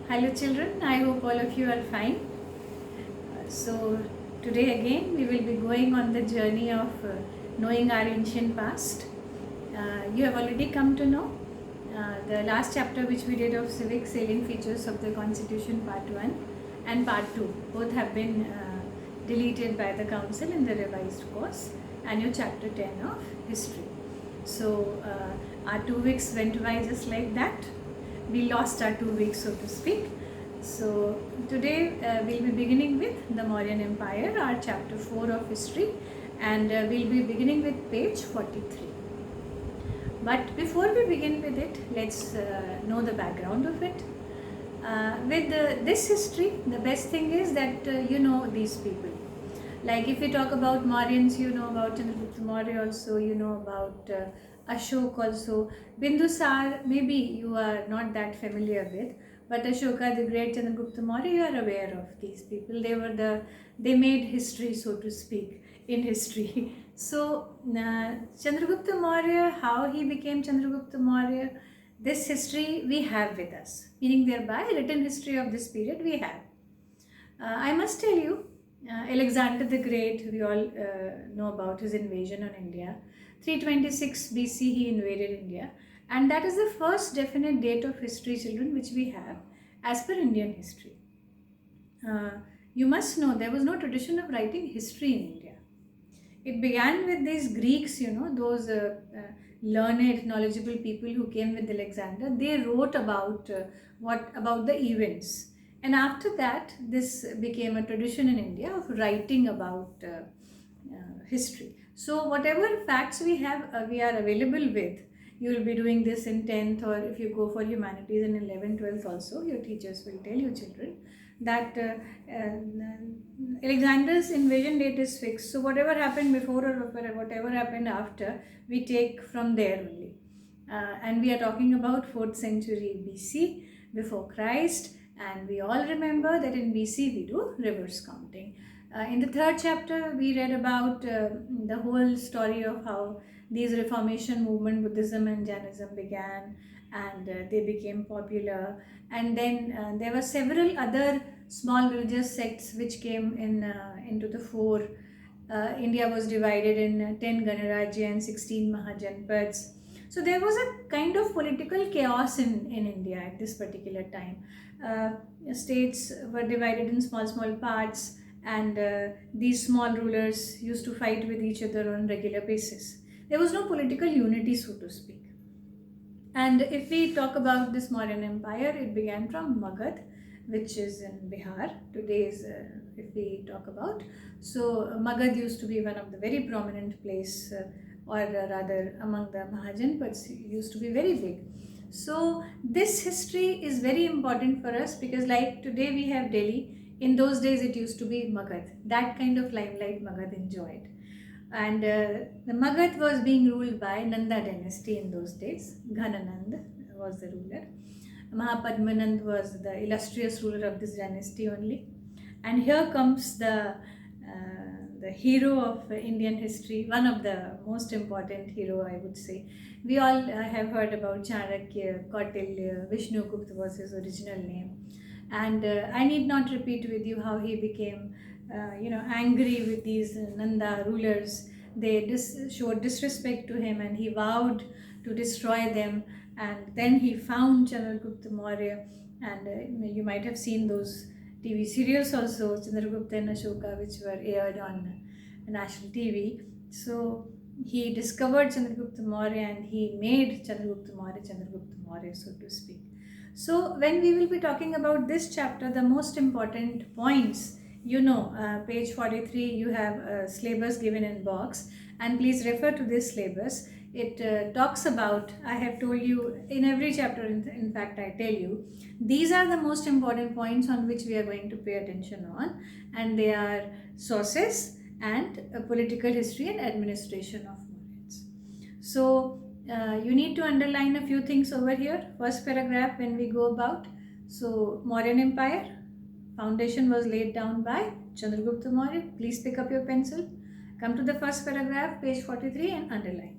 Hello children, I hope all of you are fine. So today again we will be going on the journey of knowing our ancient past. You have already come to know the last chapter which we did of civic salient features of the constitution part 1 and part 2. Both have been deleted by the council in the revised course, and your chapter 10 of history. So our 2 weeks went by just like that. We lost our 2 weeks, so to speak. So today we'll be beginning with the Mauryan Empire, our chapter 4 of history, and we'll be beginning with page 43. But before we begin with it, let's know the background of it. With this history, the best thing is that you know these people. Like if we talk about Mauryans, you know about Chandragupta Maurya also, you know about Ashok also. Bindusar, maybe you are not that familiar with, but Ashoka, the great Chandragupta Maurya, you are aware of these people. They made history, so to speak, in history. So Chandragupta Maurya, how he became Chandragupta Maurya, this history we have with us. Meaning thereby, written history of this period we have. I must tell you, Alexander the Great, we all know about his invasion on India. 326 BC he invaded India, and that is the first definite date of history, children, which we have as per Indian history. You must know there was no tradition of writing history in India. It began with these Greeks, you know, those learned, knowledgeable people who came with Alexander. They wrote about about the events, and after that, this became a tradition in India of writing about history. So whatever facts we have, we are available with. You will be doing this in 10th, or if you go for humanities in 11th, 12th also, your teachers will tell you, children, that Alexander's invasion date is fixed. So whatever happened before or whatever happened after, we take from there only. And we are talking about 4th century BC, before Christ, and we all remember that in BC we do reverse counting. In the 3rd chapter, we read about the whole story of how these Reformation movement, Buddhism and Jainism began, and they became popular. And then there were several other small religious sects which came into the fore. India was divided in 10 Ganarajya and 16 Mahajanpads. So there was a kind of political chaos in India at this particular time. States were divided in small parts, and these small rulers used to fight with each other on regular basis. There was no political unity, so to speak. And if we talk about this Mauryan Empire, it began from Magad, which is in Bihar. Today's, if we talk about. So Magad used to be one of the very prominent place, or rather among the Mahajanpads, used to be very big. So this history is very important for us, because like today we have Delhi. In those days it used to be Magad. That kind of limelight Magad enjoyed. And the Magad was being ruled by Nanda dynasty in those days. Ghananand was the ruler. Mahapadmanand was the illustrious ruler of this dynasty only. And here comes the hero of Indian history, one of the most important hero, I would say. We all have heard about Chanakya, Kautilya, Vishnugupta was his original name. And I need not repeat with you how he became angry with these Nanda rulers. They showed disrespect to him, and he vowed to destroy them. And then he found Chandragupta Maurya, and you might have seen those TV serials also, Chandragupta and Ashoka, which were aired on national TV. So he discovered Chandragupta Maurya, and he made Chandragupta Maurya, so to speak. So when we will be talking about this chapter, the most important points, page 43, you have a syllabus given in box, and please refer to this syllabus. It talks about, I have told you in every chapter, in fact I tell you, these are the most important points on which we are going to pay attention on, and they are sources and political history and administration of Mauryans. So you need to underline a few things over here. First paragraph when we go about. So Mauryan Empire, foundation was laid down by Chandragupta Maurya. Please pick up your pencil. Come to the first paragraph, page 43, and underline.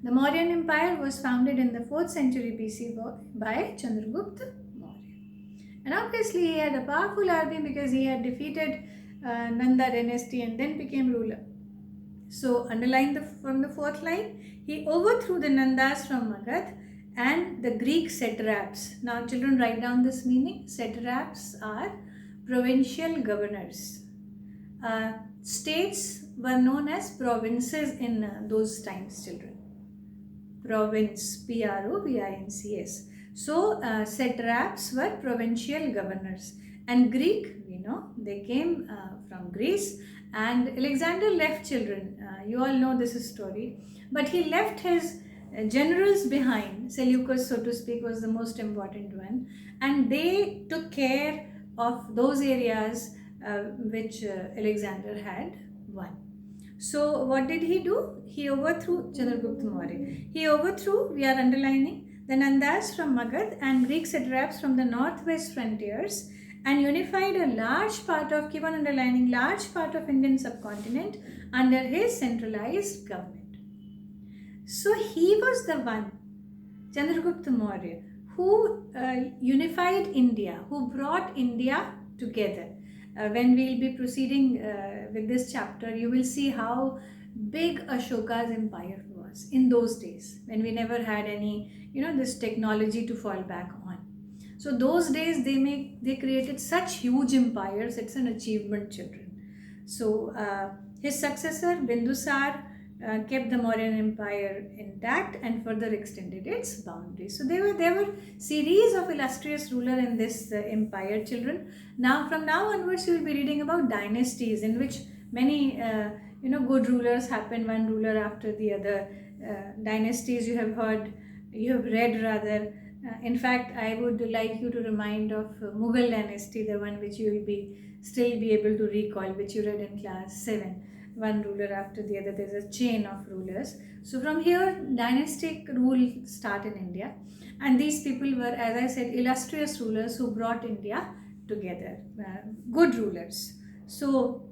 The Mauryan Empire was founded in the 4th century BC by Chandragupta Maurya. And obviously he had a powerful army because he had defeated Nanda dynasty and then became ruler. So underline from the fourth line, he overthrew the Nandas from Magadh and the Greek satraps. Now children, write down this meaning. Satraps are provincial governors. States were known as provinces in those times, children. Province, Provinces. So satraps were provincial governors. And Greek, we know, they came from Greece. And Alexander left, children. You all know this story. But he left his generals behind. Seleucus, so to speak, was the most important one. And they took care of those areas which Alexander had won. So what did he do? He overthrew Chandragupta Maurya. He overthrew, we are underlining, the Nandas from Magadh and Greek satraps from the northwest frontiers, and unified a large part of, keep on underlining, large part of Indian subcontinent under his centralized government. So he was the one, Chandragupta Maurya, who unified India, who brought India together. When we will be proceeding with this chapter, you will see how big Ashoka's empire was in those days, when we never had any, this technology to fall back on. So those days they created such huge empires. It's an achievement, children. So his successor Bindusar kept the Mauryan Empire intact and further extended its boundaries. So there were series of illustrious rulers in this empire, children. Now from now onwards, you will be reading about dynasties in which many good rulers happen, one ruler after the other. Dynasties you have read rather. In fact, I would like you to remind of Mughal dynasty, the one which you will still be able to recall, which you read in class 7. One ruler after the other, there's a chain of rulers. So from here, dynastic rule start in India. And these people were, as I said, illustrious rulers who brought India together, good rulers. So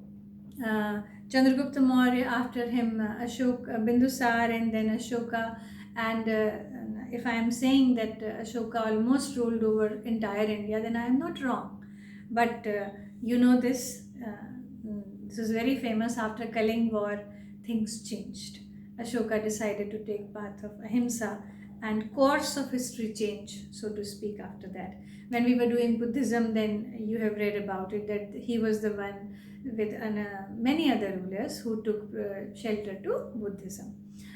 Chandragupta Maurya, after him Bindusar, and then Ashoka. And if I am saying that Ashoka almost ruled over entire India, then I am not wrong. But you know this is very famous. After Kaling War, things changed. Ashoka decided to take path of ahimsa, and course of history changed, so to speak, after that. When we were doing Buddhism, then you have read about it, that he was the one with many other rulers who took shelter to Buddhism.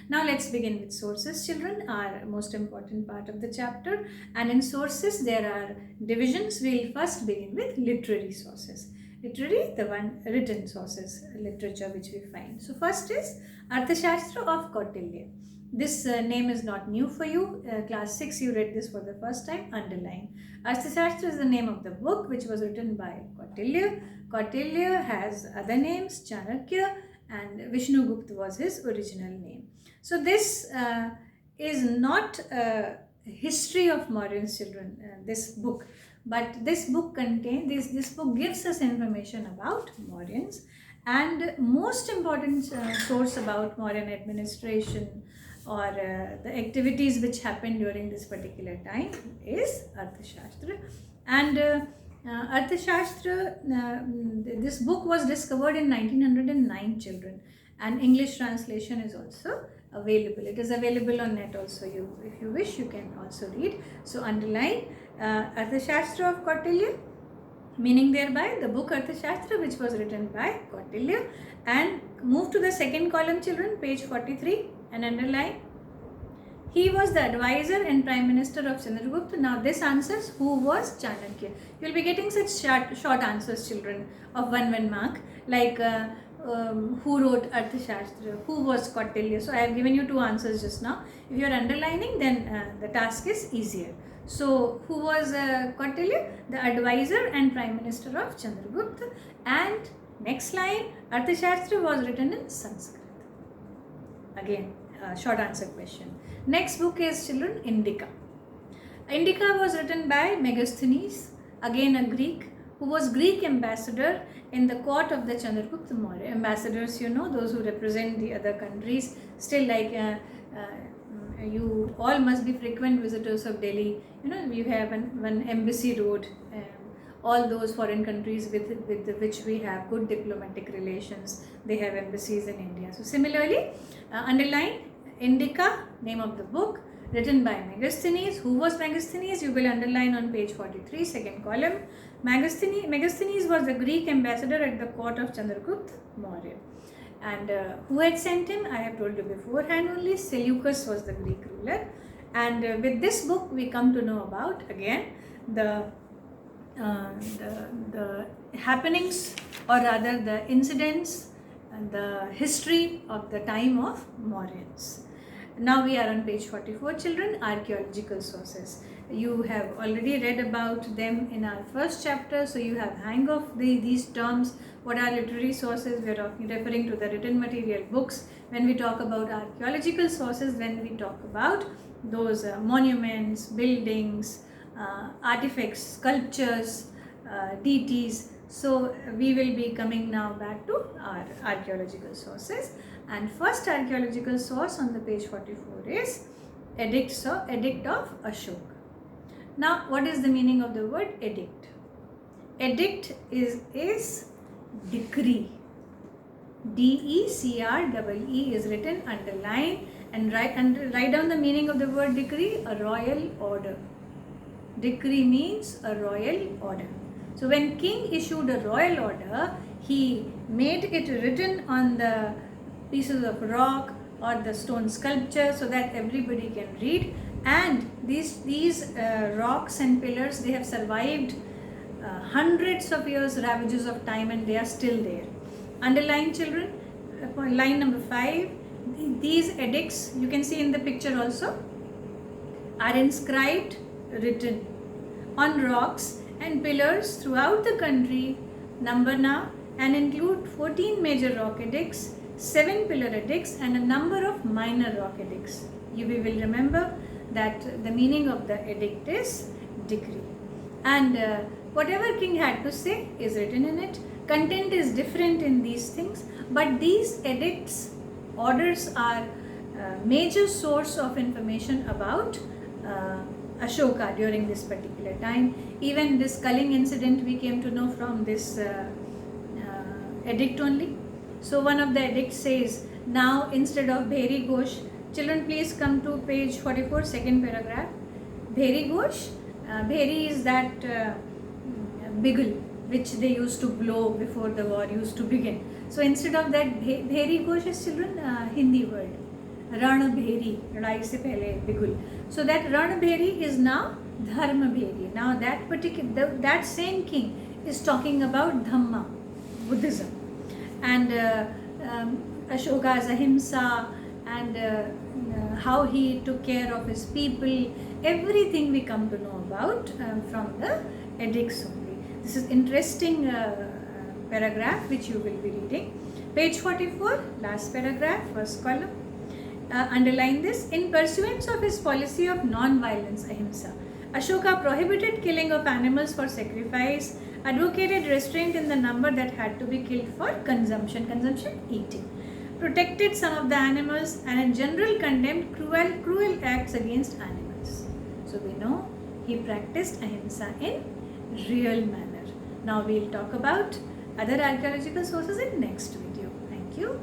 Now let's begin with sources, children, our most important part of the chapter. And in sources, there are divisions. We'll first begin with literary sources. Literary, the one written sources, literature which we find. So first is Arthashastra of Kautilya. This name is not new for you. Class 6, you read this for the first time. Underline. Arthashastra is the name of the book which was written by Kautilya. Kautilya has other names, Chanakya, and Vishnugupta was his original name. So this is not a history of Mauryans, children, this book. But this book contains, this book gives us information about Mauryans, and most important source about Mauryan administration or the activities which happened during this particular time is Arthashastra. And Arthashastra, this book was discovered in 1909, children, and English translation is also available. It is available on net also. If you wish, you can also read. So underline Arthashastra of Kautilya, meaning thereby the book Arthashastra which was written by Kautilya. And move to the second column, children, page 43, and underline. He was the advisor and prime minister of Chandragupta. Now this answers who was Chanakya. You will be getting such short answers, children, of 1 mark, like who wrote Arthashastra, who was Kautilya. So I have given you 2 answers just now. If you are underlining, then the task is easier. So who was Kautilya? The advisor and prime minister of Chandragupta. And next line, Arthashastra was written in Sanskrit. Again, short answer question. Next book is, children, Indica. Indica was written by Megasthenes, again a Greek, who was Greek ambassador in the court of the Chandragupta Maurya. Ambassadors, you know, those who represent the other countries. Still, like you all must be frequent visitors of Delhi. You know, we have one embassy road all those foreign countries with which we have good diplomatic relations, they have embassies in India. So similarly, underline Indica, name of the book, written by Megasthenes. Who was Megasthenes? You will underline on page 43, second column. Megasthenes was the Greek ambassador at the court of Chandragupta Maurya. And who had sent him? I have told you beforehand only. Seleucus was the Greek ruler. And with this book we come to know about again the happenings, or rather the incidents and the history of the time of Mauryans. Now we are on page 44, children, archaeological sources. You have already read about them in our first chapter, so you have hang of these terms. What are literary sources? We are referring to the written material books. When we talk about archaeological sources, when we talk about those monuments, buildings, artifacts, sculptures, deities. So we will be coming now back to our archaeological sources. And first archaeological source on the page 44 is Edict of Ashoka. Now what is the meaning of the word edict? Edict is decree. D-E-C-R-E-E is written, underline, and write down the meaning of the word decree, a royal order. Decree means a royal order. So when king issued a royal order, he made it written on the pieces of rock or the stone sculpture so that everybody can read. And these rocks and pillars, they have survived hundreds of years, ravages of time, and they are still there. Underline, children, line number 5. These edicts, you can see in the picture also, are inscribed, written on rocks and pillars throughout the country, number now, and include 14 major rock edicts, 7 pillar edicts, and a number of minor rock edicts. You will remember that the meaning of the edict is decree. And whatever king had to say is written in it. Content is different in these things, but these edicts, orders are major source of information about Ashoka during this particular time. Even this culling incident we came to know from this edict only. So one of the edicts says, now instead of Bheri Ghosh, children please come to page 44, second paragraph. Bheri Ghosh, Bheri is that bigle which they used to blow before the war used to begin. So instead of that Bheri Ghosh is, children, Hindi word. Ran Bheri, Ladai se pehle bigul. So that Ran Bheri is now Dharma Bheri. Now that same king is talking about Dhamma, Buddhism, and Ashoka's ahimsa, and how he took care of his people. Everything we come to know about from the edicts only. This is interesting paragraph which you will be reading. Page 44, last paragraph, first column. Underline this. In pursuance of his policy of non-violence, ahimsa, Ashoka prohibited killing of animals for sacrifice, advocated restraint in the number that had to be killed for consumption, eating, protected some of the animals, and in general condemned cruel acts against animals. So we know he practiced ahimsa in real manner. Now we will talk about other archaeological sources in next video. Thank you.